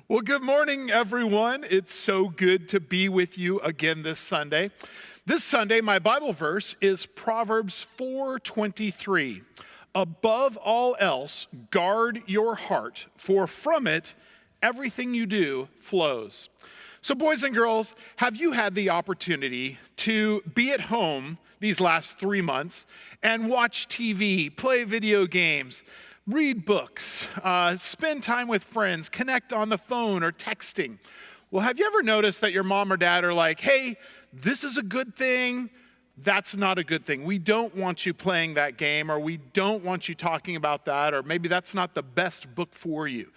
Well, good morning, everyone. It's so good to be with you again this Sunday. This Sunday, my Bible verse is Proverbs 4:23. Above all else, guard your heart, for from it everything you do flows. So, boys and girls, have you had the opportunity to be at home these last 3 months and watch TV, play video games, read books, spend time with friends, connect on the phone or texting? Well, have you ever noticed that your mom or dad are like, hey, this is a good thing, that's not a good thing. We don't want you playing that game, or we don't want you talking about that, or maybe that's not the best book for you.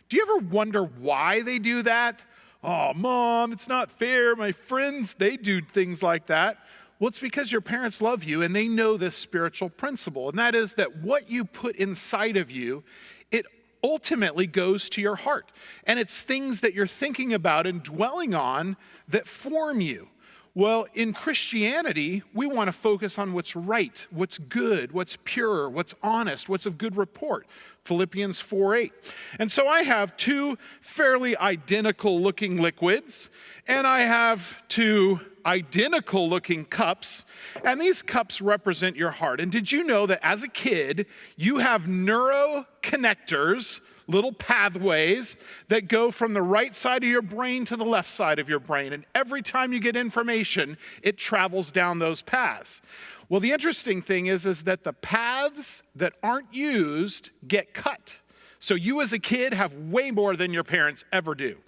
Do you ever wonder why they do that? Oh, Mom, it's not fair. My friends, they do things like that. Well, it's because your parents love you and they know this spiritual principle, and that is that what you put inside of you, it ultimately goes to your heart. And it's things that you're thinking about and dwelling on that form you. Well, in Christianity, we want to focus on what's right, what's good, what's pure, what's honest, what's of good report. Philippians 4:8. And so I have two fairly identical looking liquids, and I have two identical looking cups, and these cups represent your heart. And did you know that as a kid, you have neuroconnectors, little pathways that go from the right side of your brain to the left side of your brain, and every time you get information, it travels down those paths. Well, the interesting thing is that the paths that aren't used get cut. So you as a kid have way more than your parents ever do.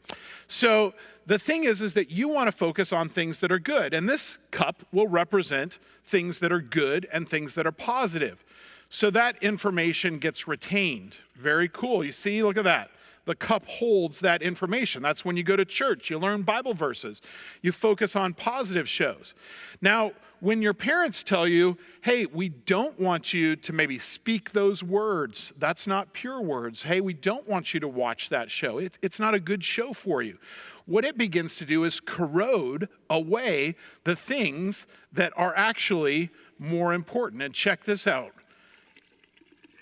So the thing is that you want to focus on things that are good. And this cup will represent things that are good and things that are positive. So that information gets retained. Very cool. You see, look at that. The cup holds that information. That's when you go to church, you learn Bible verses. You focus on positive shows. Now, when your parents tell you, hey, we don't want you to maybe speak those words, that's not pure words. Hey, we don't want you to watch that show. It's not a good show for you. What it begins to do is corrode away the things that are actually more important. And check this out.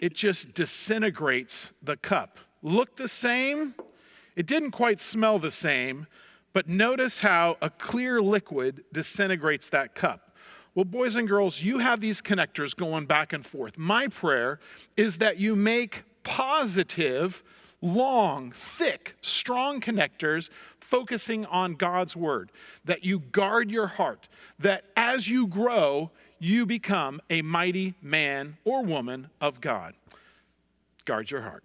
It just disintegrates the cup. Looked the same, it didn't quite smell the same, but notice how a clear liquid disintegrates that cup. Well, boys and girls, you have these connectors going back and forth. My prayer is that you make positive, long, thick, strong connectors focusing on God's word, that you guard your heart, that as you grow, you become a mighty man or woman of God. Guard your heart.